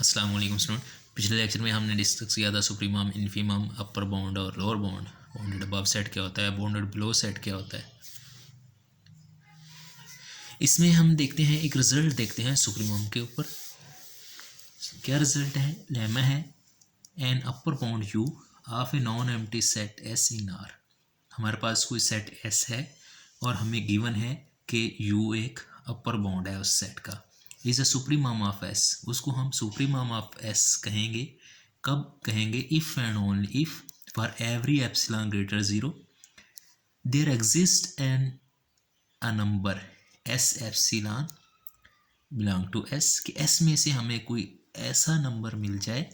अस्सलाम वालेकुम स्टूडेंट। पिछले लेक्चर में हमने डिस्कस किया था सुप्रीमम, इन्फीमम, अपर बाउंड और lower bound. Bounded above set क्या होता है, बाउंडेड बिलो सेट क्या होता है। इसमें हम देखते हैं, एक रिजल्ट देखते हैं सुप्रीमम के ऊपर। क्या रिजल्ट है? लेमा है N upper bound you of a non empty set S in are. हमारे पास कोई सेट एस है और हमें गिवन है कि यू एक अपर बाउंड है उस सेट का। Is a supremum of s. उसको हम सुप्रीमम ऑफ एस कहेंगे। कब कहेंगे? If and only if for every epsilon greater zero there exist an a number s epsilon belong to s, कि एस में से हमें कोई ऐसा नंबर मिल जाए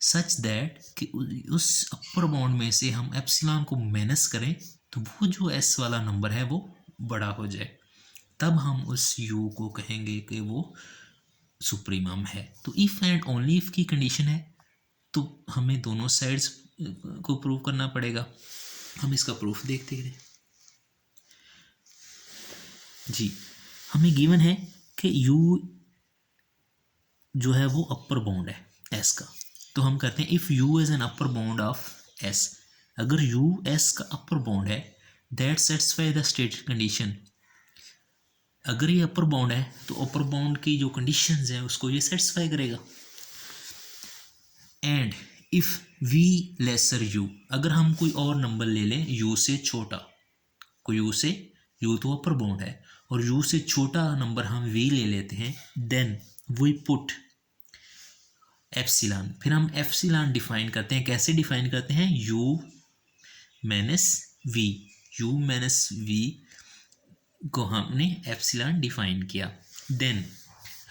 सच दैट कि उस अपर बाउंड में से हम एप्सिलॉन को माइनस करें तो वो जो एस वाला नंबर है वो बड़ा हो जाए, तब हम उस यू को कहेंगे कि वो सुप्रीमम है। तो इफ़ एंड ओनली इफ़ की कंडीशन है तो हमें दोनों साइड्स को प्रूव करना पड़ेगा। हम इसका प्रूफ देखते हैं जी। हमें गिवन है कि यू जो है वो अपर बाउंड है एस का, तो हम कहते हैं if you is an upper bound of S. अगर यू एस का अपर बाउंड है that satisfy the stated condition. अगर ये अपर बाउंड है तो अपर बाउंड की जो कंडीशंस हैं उसको ये सेटिस्फाई करेगा। And if v lesser u, अगर हम कोई और नंबर ले लें यू से छोटा, कोई यू से, यू तो अपर बाउंड है और यू से छोटा नंबर हम वी ले लेते हैं, देन वी पुट एप्सिलॉन। फिर हम एप्सिलॉन डिफाइन करते हैं। कैसे डिफाइन करते हैं? U minus v. U minus v को हमने एप्सिलॉन डिफाइन किया। देन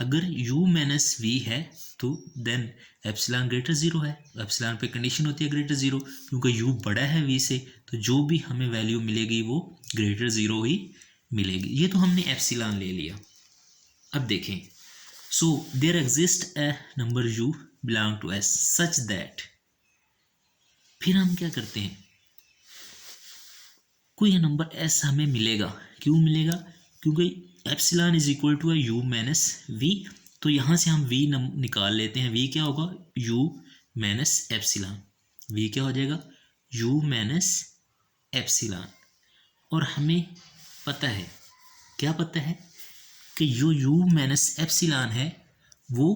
अगर u माइनस वी है तो देन एप्सिलॉन ग्रेटर जीरो है। एप्सिलॉन पे कंडीशन होती है ग्रेटर जीरो, क्योंकि u बड़ा है v से, तो जो भी हमें वैल्यू मिलेगी वो ग्रेटर जीरो ही मिलेगी। ये तो हमने एप्सिलॉन ले लिया। अब देखें, so there exist a number u belong to s such that, फिर हम क्या करते हैं, कोई नंबर s हमें मिलेगा। क्यों मिलेगा? क्योंकि epsilon is equal to u minus v. तो यहाँ से हम v निकाल लेते हैं। v क्या होगा? u minus epsilon. v क्या हो जाएगा? u minus epsilon. और हमें पता है, क्या पता है? कि जो u माइनस एप्सिलॉन है वो,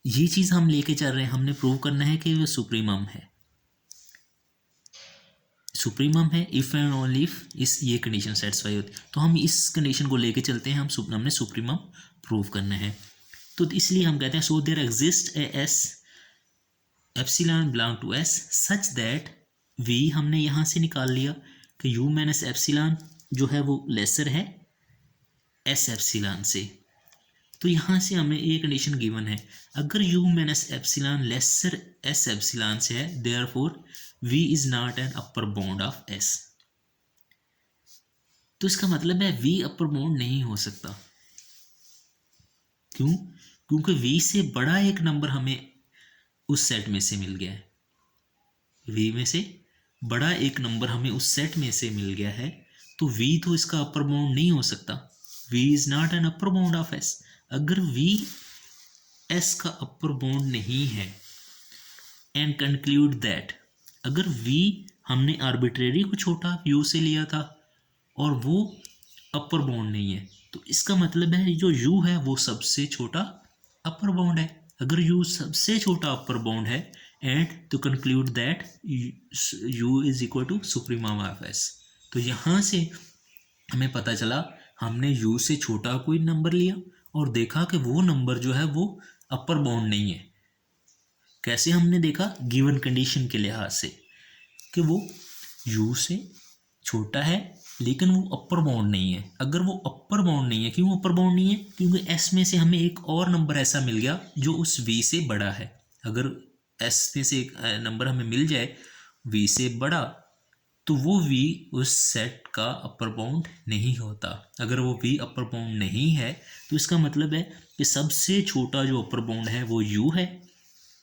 ये चीज़ हम लेके चल रहे हैं, हमने प्रूव करना है कि वो सुप्रीमम है। सुप्रीमम है इफ एंड ओनली इफ इस ये कंडीशन सेटिस्फाई होती, तो हम इस कंडीशन को लेके चलते हैं। हमने सुप्रीमम प्रूव करना है, तो इसलिए हम कहते हैं so there exist a s epsilon belong to s such that v हमने यहाँ से निकाल लिया कि यू माइनस एप्सिलॉन जो है वो लेसर है एस एप्सिलॉन से। तो यहाँ से हमें ये कंडीशन गिवन है, अगर u minus epsilon lesser s epsilon से है therefore v is not an upper bound of s। तो इसका मतलब है v अपर बाउंड नहीं हो सकता। क्यों? क्योंकि v से बड़ा एक नंबर हमें उस सेट में से मिल गया है। v में से बड़ा एक नंबर हमें उस सेट में से मिल गया है, तो v तो इसका अपर बाउंड नहीं हो सकता। v is not an upper bound of s। अगर v s का अपर बाउंड नहीं है, एंड कंक्लूड दैट, अगर v हमने आर्बिट्रेरी को छोटा u से लिया था और वो अपर बाउंड नहीं है, तो इसका मतलब है जो u है वो सबसे छोटा अपर बाउंड है। अगर u सबसे छोटा अपर बाउंड है एंड तो conclude that u is equal to supremum of s। तो यहाँ से हमें पता चला, हमने u से छोटा कोई नंबर लिया और देखा कि वो नंबर जो है वो अपर बाउंड नहीं है। कैसे हमने देखा? गिवन कंडीशन के लिहाज से कि वो u से छोटा है लेकिन वो अपर बाउंड नहीं है। अगर वो अपर बाउंड नहीं है, क्यों अपर बाउंड नहीं है? क्योंकि s में से हमें एक और नंबर ऐसा मिल गया जो उस v से बड़ा है। अगर s में से एक नंबर हमें मिल जाए v से बड़ा, तो वो v उस सेट का अपर बाउंड नहीं होता। अगर वो v अपर बाउंड नहीं है तो इसका मतलब है कि सबसे छोटा जो अपर बाउंड है वो u है।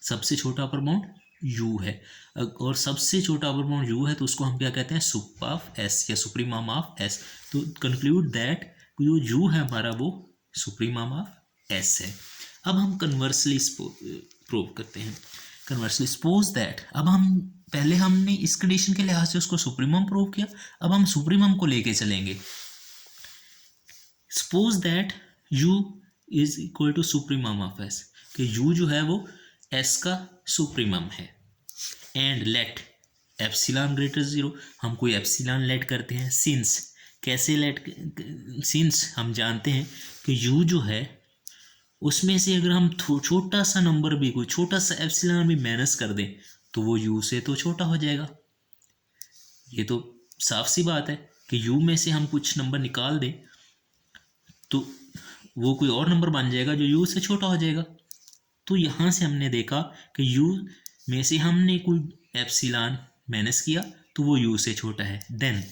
सबसे छोटा अपर बाउंड u है, और सबसे छोटा अपर बाउंड u है, तो उसको हम क्या कहते हैं? सुप ऑफ s या सुप्रीमम ऑफ s। तो कंक्लूड दैट जो u है हमारा वो सुप्रीमम ऑफ s है। अब हम कन्वर्सली प्रूव करते हैं। कन्वर्सली सपोज दैट, अब हम पहले हमने इस कंडीशन के लिहाज से उसको सुप्रीमम प्रूव किया, अब हम सुप्रीमम को लेके चलेंगे। Suppose that u is equal to supremum of s, कि u जो है वो s का सुप्रीमम है। एंड लेट एप्सिलॉन ग्रेटर 0, हम कोई एप्सिलॉन लेट करते हैं। सिंस, कैसे लेट, सिंस हम जानते हैं कि u जो है उसमें से अगर हम छोटा सा नंबर भी, कोई छोटा सा एप्सिलॉन भी माइनस कर दें तो वो u से तो छोटा हो जाएगा। ये तो साफ सी बात है कि u में से हम कुछ नंबर निकाल दें तो वो कोई और नंबर बन जाएगा जो u से छोटा हो जाएगा। तो यहाँ से हमने देखा कि u में से हमने कोई एप्सिलॉन माइनस किया तो वो u से छोटा है। Then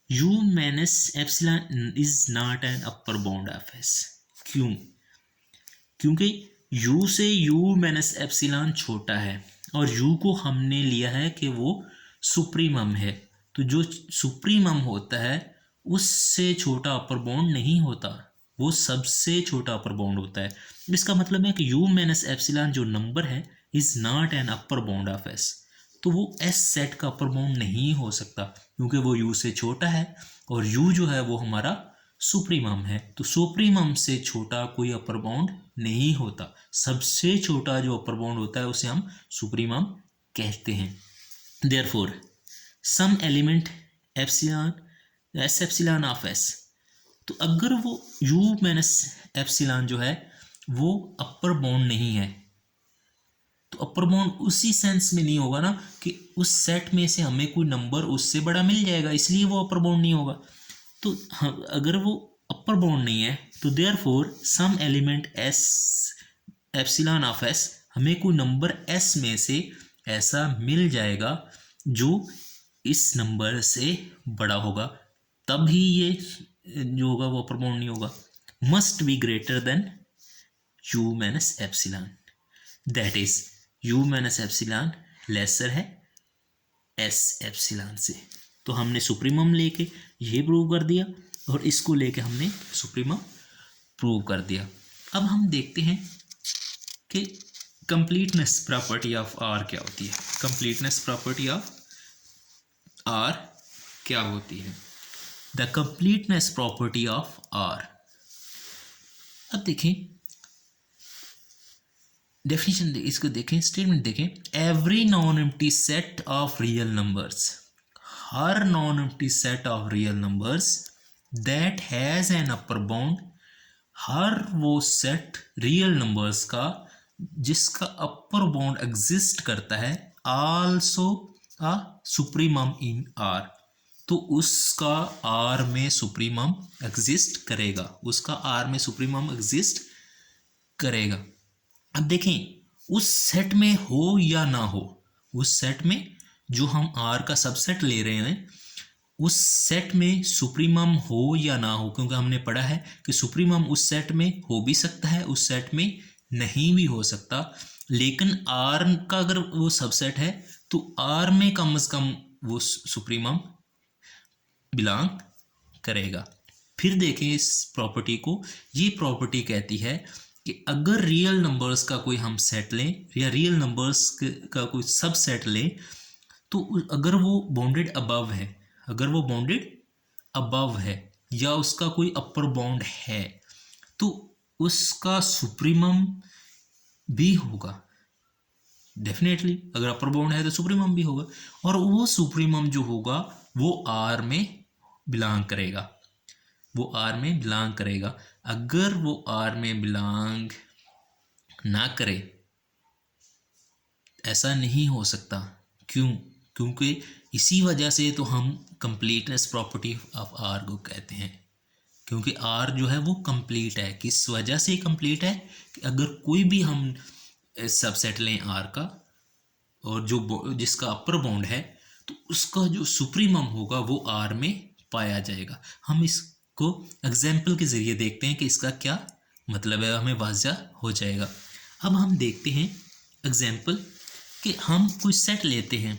u minus epsilon is not an upper bound of s। क्यों? क्योंकि u से u माइनस एप्सिलॉन छोटा है और u को हमने लिया है कि वो सुप्रीमम है। तो जो सुप्रीमम होता है उससे छोटा अपर बाउंड नहीं होता, वो सबसे छोटा अपर बाउंड होता है। इसका मतलब है कि u माइनस एप्सिलॉन जो नंबर है is not an upper bound of s। तो वो s सेट का अपर बाउंड नहीं हो सकता क्योंकि वो u से छोटा है और u जो है वो हमारा सुप्रीमम है। तो सुप्रीमम से छोटा कोई अपर बाउंड नहीं होता, सबसे छोटा जो अपर बाउंड होता है उसे हम सुप्रीमम कहते हैं। Therefore some element epsilon s epsilon of s, तो अगर वो u माइनस एप्सिलॉन जो है वो अपर बाउंड नहीं है तो अपर बाउंड उसी सेंस में नहीं होगा ना कि उस सेट में से हमें कोई नंबर उससे बड़ा मिल जाएगा, इसलिए वो अपर बाउंड नहीं होगा। तो अगर वो अपर बाउंड नहीं है तो therefore some element s epsilon of s, हमें कोई नंबर s में से ऐसा मिल जाएगा जो इस नंबर से बड़ा होगा, तभी ये जो होगा वो अपर बाउंड नहीं होगा। Must be greater than u minus epsilon, that is u minus epsilon lesser है s एप्सिलॉन से। तो हमने सुप्रीमम लेके ये प्रूव कर दिया और इसको लेके हमने सुप्रीमम प्रूव कर दिया। अब हम देखते हैं कि कंप्लीटनेस प्रॉपर्टी ऑफ R क्या होती है। कंप्लीटनेस प्रॉपर्टी ऑफ R क्या होती है? The completeness property of R, अब देखें डेफिनेशन, इसको देखें, स्टेटमेंट देखें। Every non empty set of real numbers, हर non empty set of real numbers that has an upper bound, हर वो सेट रियल नंबर्स का जिसका अपर बाउंड एग्जिस्ट करता है, also a supremum in R, तो उसका R में सुप्रीमम एग्जिस्ट करेगा, उसका R में सुप्रीमम एग्जिस्ट करेगा। अब देखें उस सेट में हो या ना हो, उस सेट में जो हम R का सबसेट ले रहे हैं उस सेट में सुप्रीमम हो या ना हो, क्योंकि हमने पढ़ा है कि सुप्रीमम उस सेट में हो भी सकता है, उस सेट में नहीं भी हो सकता। लेकिन R का अगर वो सबसेट है तो R में कम से कम वो सुप्रीमम बिलोंग करेगा। फिर देखें इस प्रॉपर्टी को, ये प्रॉपर्टी कहती है कि अगर रियल नंबर्स का कोई हम सेट लें या रियल नंबर्स का कोई सब सेट लें तो अगर वो बाउंडेड अबव है, अगर वो बाउंडेड अबव है या उसका कोई अपर बाउंड है तो उसका सुप्रीमम भी होगा। डेफिनेटली अगर अपर बाउंड है तो सुप्रीमम भी होगा और वो सुप्रीमम जो होगा वो R में बिलोंग करेगा, वो R में बिलोंग करेगा। अगर वो R में बिलोंग ना करे, ऐसा नहीं हो सकता। क्यों? क्योंकि इसी वजह से तो हम कंप्लीटनेस प्रॉपर्टी ऑफ R को कहते हैं, क्योंकि R जो है वो कंप्लीट है। किस वजह से कंप्लीट है? कि अगर कोई भी हम सबसेट लें R का और जो जिसका अपर बाउंड है तो उसका जो सुप्रीमम होगा वो R में पाया जाएगा। हम इसको एग्जाम्पल के ज़रिए देखते हैं कि इसका क्या मतलब है, हमें वाज़ा हो जाएगा। अब हम देखते हैं एग्जाम्पल कि हम कोई सेट लेते हैं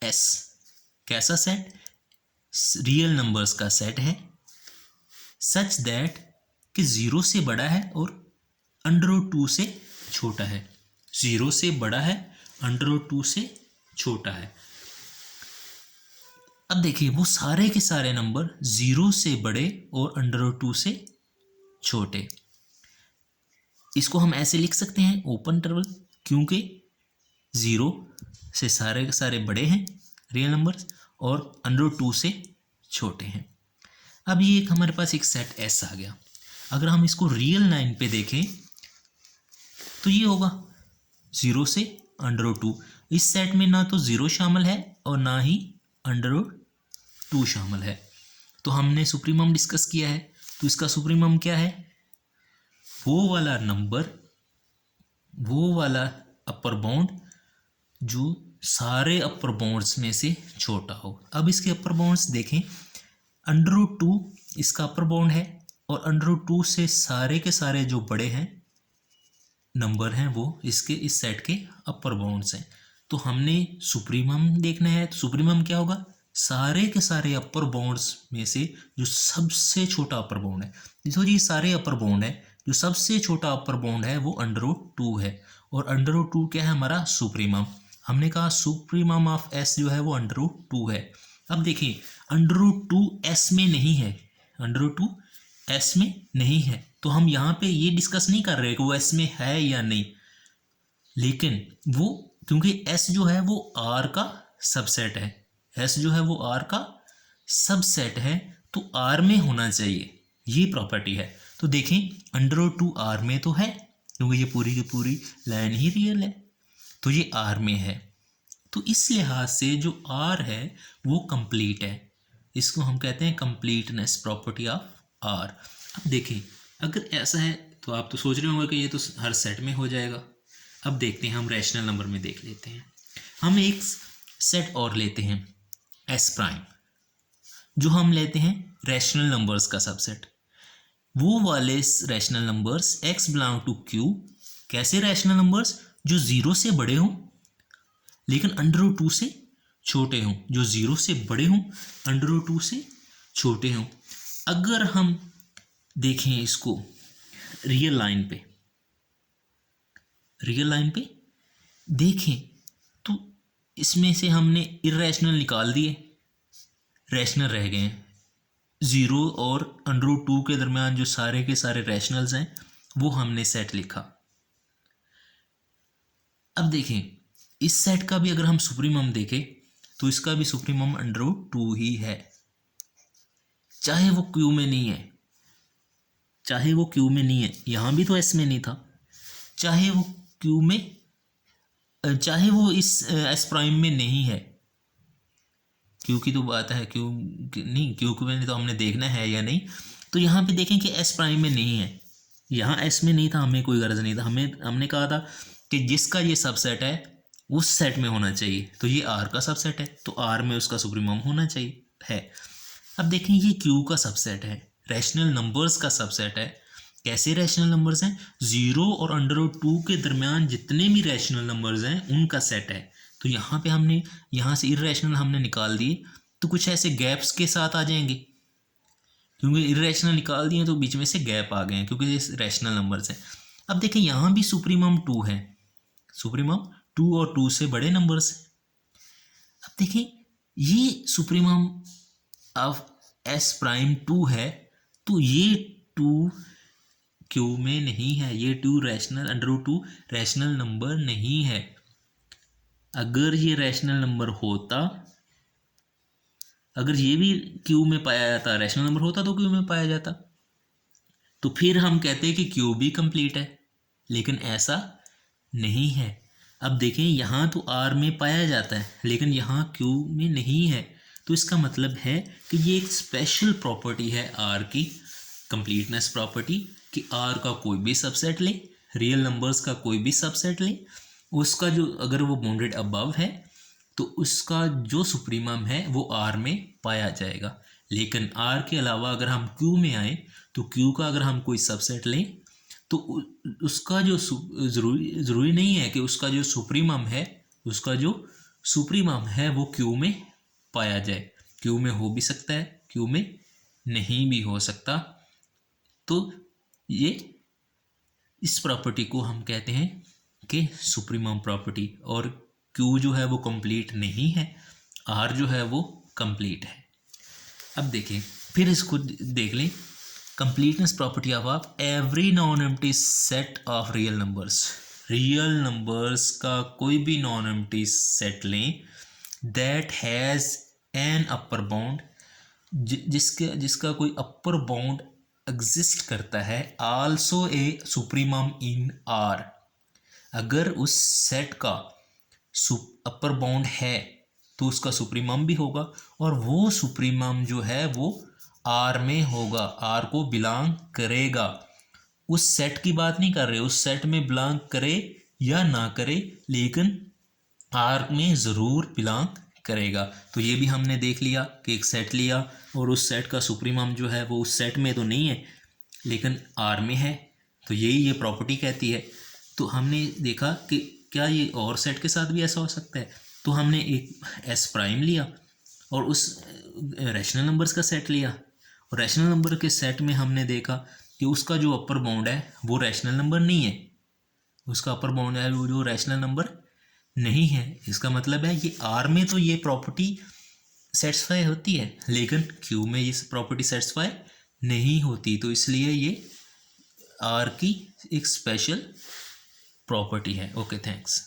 S, कैसा सेट? रियल नंबर्स का सेट है, सच दैट कि 0 से बड़ा है और √2 से छोटा है। 0 से बड़ा है, √2 से छोटा है। अब देखिए वो सारे के सारे नंबर 0 से बड़े और √2 से छोटे। इसको हम ऐसे लिख सकते हैं ओपन इंटरवल, क्योंकि 0 से सारे के सारे बड़े हैं रियल नंबर्स और √2 से छोटे हैं। अब ये एक हमारे पास एक सेट एस आ गया। अगर हम इसको रियल लाइन पे देखें तो ये होगा 0 से √2। इस सेट में ना तो 0 शामिल है और ना ही √2 शामिल है। तो हमने सुप्रीमम डिस्कस किया है, तो इसका सुप्रीमम क्या है? वो वाला नंबर, वो वाला अपर बाउंड जो सारे अपर बाउंड्स में से छोटा हो। अब इसके अपर बाउंड्स देखें, √2 इसका अपर बाउंड है और √2 से सारे के सारे जो बड़े हैं नंबर हैं वो इसके इस सेट के अपर बाउंड्स हैं। तो हमने सुप्रीमम देखना है, तो सुप्रीमम क्या होगा? सारे के सारे अपर बाउंड्स में से जो सबसे छोटा अपर बाउंड है। देखो जी, सारे अपर बाउंड है, जो सबसे छोटा अपर बाउंड है वो √2 है और √2 क्या है हमारा? सुप्रीमम। हमने कहा सुप्रीमम ऑफ एस जो है वो √2 है। अब देखिए √2 एस में नहीं है, √2 एस में नहीं है, तो हम यहाँ पे ये डिस्कस नहीं कर रहे कि वो एस में है या नहीं, लेकिन वो क्योंकि एस जो है वो आर का सबसेट है, एस जो है वो आर का सबसेट है, तो आर में होना चाहिए, ये प्रॉपर्टी है। तो देखें √2 आर में तो है, क्योंकि ये पूरी की पूरी लाइन ही रियल है, तो ये आर में है। तो इस लिहाज से जो आर है वो कंप्लीट है। इसको हम कहते हैं कंप्लीटनेस प्रॉपर्टी ऑफ आर। अब देखें अगर ऐसा है तो आप तो सोच रहे होंगे कि ये तो हर सेट में हो जाएगा। अब देखते हैं, हम रैशनल नंबर में देख लेते हैं। हम एक सेट और लेते हैं एस प्राइम, जो हम लेते हैं रैशनल नंबर्स का सबसेट। वो वाले rational numbers x belong to q, कैसे रैशनल नंबर्स? जो 0 से बड़े हों लेकिन √2 से छोटे हों, जो 0 से बड़े हों √2 से छोटे हों। अगर हम देखें इसको रियल लाइन पे, रियल लाइन पे देखें तो इसमें से हमने इरेशनल निकाल दिए, रैशनल रह गए हैं। 0 और √2 के दरमियान जो सारे के सारे रैशनल्स हैं वो हमने सेट लिखा। अब देखें इस सेट का भी अगर हम सुप्रीमम देखें तो इसका भी सुप्रीमम √2 ही है, चाहे वो क्यू में नहीं है, चाहे वो क्यू में नहीं है, यहाँ भी तो एस में नहीं था, चाहे वो क्यू में, चाहे वो इस एस प्राइम में नहीं है। क्यू की तो बात है, क्यू नहीं, क्यू में तो हमने देखना है या नहीं। तो यहाँ पे देखें कि एस प्राइम में नहीं है, यहाँ एस में नहीं था, हमें कोई गर्ज नहीं था, हमने कहा था कि जिसका ये सबसेट है उस सेट में होना चाहिए, तो ये आर का सबसेट है तो आर में उसका सुप्रीमम होना चाहिए है। अब देखें ये क्यू का सबसेट है, रैशनल नंबर्स का सबसेट है। कैसे रैशनल नंबर्स हैं? 0 और √2 के दरमियान जितने भी रैशनल नंबर्स हैं उनका सेट है। तो यहाँ पे हमने यहाँ से इरेशनल हमने निकाल दिए तो कुछ ऐसे गैप्स के साथ आ जाएंगे, क्योंकि इरेशनल निकाल दिए तो बीच में से गैप आ गए हैं क्योंकि ये रैशनल नंबर्स हैं। अब देखें यहाँ भी सुप्रीमम 2 है, सुप्रीमम 2 और 2 से बड़े नंबर्स हैं। अब देखें ये सुप्रीमम ऑफ एस प्राइम 2 है, तो ये 2 क्यू में नहीं है, ये 2 रैशनल √2 रैशनल नंबर नहीं है। अगर ये रैशनल नंबर होता, अगर ये भी क्यू में पाया जाता, रैशनल नंबर होता तो क्यू में पाया जाता, तो फिर हम कहते हैं कि क्यू भी कंप्लीट है, लेकिन ऐसा नहीं है। अब देखें यहाँ तो आर में पाया जाता है लेकिन यहाँ क्यू में नहीं है, तो इसका मतलब है कि ये एक स्पेशल प्रॉपर्टी है आर की, कंप्लीटनेस प्रॉपर्टी, कि आर का कोई भी सबसेट ले, रियल नंबर्स का कोई भी सबसेट ले, उसका जो अगर वो बाउंडेड अबव है तो उसका जो सुप्रीमम है वो आर में पाया जाएगा। लेकिन आर के अलावा अगर हम क्यू में आए तो क्यू का अगर हम कोई सबसेट लें तो उसका जो ज़रूरी नहीं है कि उसका जो सुप्रीमम है, उसका जो सुप्रीमम है वो क्यू में पाया जाए। क्यू में हो भी सकता है, क्यू में नहीं भी हो सकता। तो ये इस प्रॉपर्टी को हम कहते हैं कि सुप्रीमम प्रॉपर्टी। और क्यू जो है वो कंप्लीट नहीं है, आर जो है वो कंप्लीट है। अब देखें, फिर इसको देख लें, completeness property of every non empty set of real numbers. Real numbers का कोई भी नॉन एम्प्टी सेट लें that has an upper bound, जिसका कोई अपर बाउंड एग्जिस्ट करता है, also a supremum in are. अगर उस सेट का अपर बाउंड है तो उसका सुप्रीमम भी होगा, और वो सुप्रीमम जो है वो आर में होगा, आर को बिलोंग करेगा। उस सेट की बात नहीं कर रहे, उस सेट में बिलोंग करे या ना करे, लेकिन आर में ज़रूर बिलोंग करेगा। तो ये भी हमने देख लिया कि एक सेट लिया और उस सेट का सुप्रीमम जो है वो उस सेट में तो नहीं है लेकिन आर में है, तो यही ये प्रॉपर्टी कहती है। तो हमने देखा कि क्या ये और सेट के साथ भी ऐसा हो सकता है। तो हमने एक एस प्राइम लिया और उस रैशनल नंबर्स का सेट लिया, और रैशनल नंबर के सेट में हमने देखा कि उसका जो अपर बाउंड है वो रैशनल नंबर नहीं है, उसका अपर बाउंड है वो जो रैशनल नंबर नहीं है। इसका मतलब है ये आर में तो ये प्रॉपर्टी सेटिस्फाई होती है लेकिन क्यू में ये प्रॉपर्टी सेटिस्फाई नहीं होती, तो इसलिए ये आर की एक स्पेशल प्रॉपर्टी है। Okay, thanks.